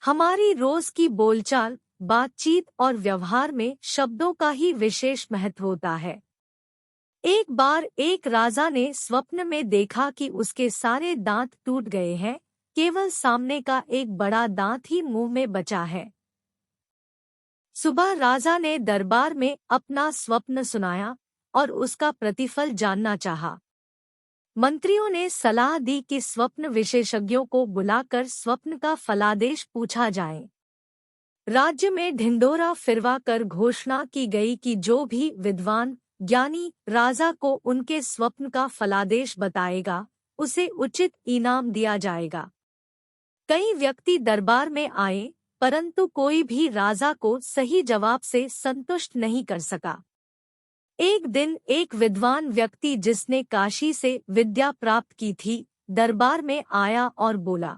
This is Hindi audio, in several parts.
हमारी रोज की बोलचाल, बातचीत और व्यवहार में शब्दों का ही विशेष महत्व होता है। एक बार एक राजा ने स्वप्न में देखा कि उसके सारे दांत टूट गए हैं, केवल सामने का एक बड़ा दांत ही मुंह में बचा है। सुबह राजा ने दरबार में अपना स्वप्न सुनाया और उसका प्रतिफल जानना चाहा। मंत्रियों ने सलाह दी कि स्वप्न विशेषज्ञों को बुलाकर स्वप्न का फलादेश पूछा जाए। राज्य में ढिंढोरा फिरवा कर घोषणा की गई कि जो भी विद्वान ज्ञानी राजा को उनके स्वप्न का फलादेश बताएगा, उसे उचित इनाम दिया जाएगा। कई व्यक्ति दरबार में आए, परंतु कोई भी राजा को सही जवाब से संतुष्ट नहीं कर सका। एक दिन एक विद्वान व्यक्ति जिसने काशी से विद्या प्राप्त की थी, दरबार में आया और बोला,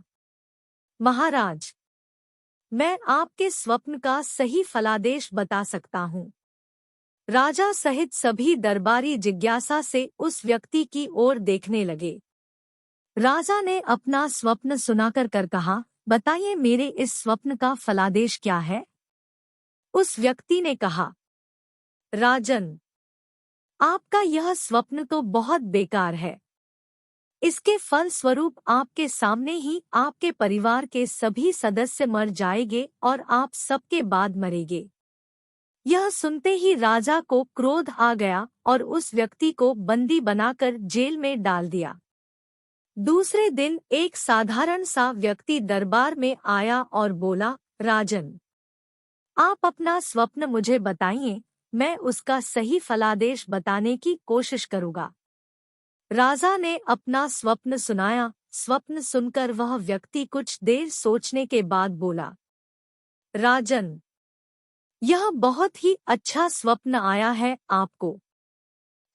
महाराज, मैं आपके स्वप्न का सही फलादेश बता सकता हूँ। राजा सहित सभी दरबारी जिज्ञासा से उस व्यक्ति की ओर देखने लगे। राजा ने अपना स्वप्न सुनाकर कहा, बताइए मेरे इस स्वप्न का फलादेश क्या है? उस व्यक्ति ने कहा, राजन, आपका यह स्वप्न तो बहुत बेकार है। इसके फल स्वरूप आपके सामने ही आपके परिवार के सभी सदस्य मर जाएंगे और आप सबके बाद मरेंगे। यह सुनते ही राजा को क्रोध आ गया और उस व्यक्ति को बंदी बनाकर जेल में डाल दिया। दूसरे दिन एक साधारण सा व्यक्ति दरबार में आया और बोला, राजन, आप अपना स्वप्न मुझे बताइए, मैं उसका सही फलादेश बताने की कोशिश करूँगा। राजा ने अपना स्वप्न सुनाया। स्वप्न सुनकर वह व्यक्ति कुछ देर सोचने के बाद बोला, राजन, यह बहुत ही अच्छा स्वप्न आया है आपको।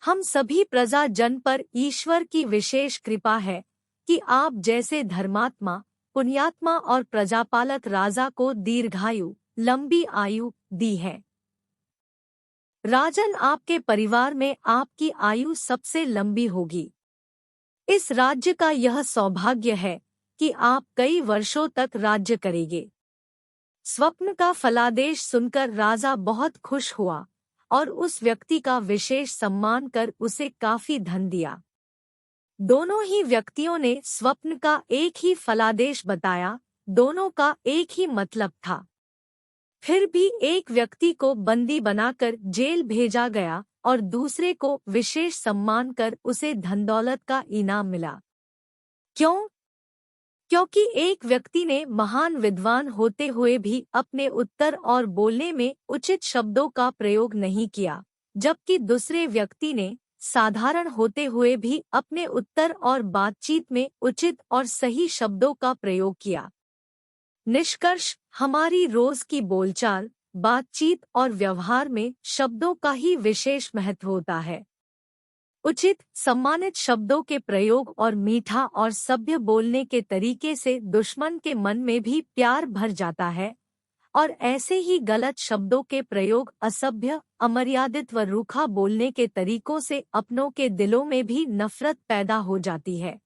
हम सभी प्रजा जन पर ईश्वर की विशेष कृपा है कि आप जैसे धर्मात्मा, पुण्यात्मा और प्रजापालक राजा को दीर्घायु, लंबी आयु दी है। राजन, आपके परिवार में आपकी आयु सबसे लंबी होगी। इस राज्य का यह सौभाग्य है कि आप कई वर्षों तक राज्य करेंगे। स्वप्न का फलादेश सुनकर राजा बहुत खुश हुआ और उस व्यक्ति का विशेष सम्मान कर उसे काफी धन दिया। दोनों ही व्यक्तियों ने स्वप्न का एक ही फलादेश बताया, दोनों का एक ही मतलब था। फिर भी एक व्यक्ति को बंदी बनाकर जेल भेजा गया और दूसरे को विशेष सम्मान कर उसे धन दौलत का इनाम मिला। क्यों? क्योंकि एक व्यक्ति ने महान विद्वान होते हुए भी अपने उत्तर और बोलने में उचित शब्दों का प्रयोग नहीं किया, जबकि दूसरे व्यक्ति ने साधारण होते हुए भी अपने उत्तर और बातचीत में उचित और सही शब्दों का प्रयोग किया। निष्कर्ष, हमारी रोज की बोलचाल, बातचीत और व्यवहार में शब्दों का ही विशेष महत्व होता है। उचित, सम्मानित शब्दों के प्रयोग और मीठा और सभ्य बोलने के तरीके से दुश्मन के मन में भी प्यार भर जाता है, और ऐसे ही गलत शब्दों के प्रयोग, असभ्य, अमर्यादित व रूखा बोलने के तरीकों से अपनों के दिलों में भी नफरत पैदा हो जाती है।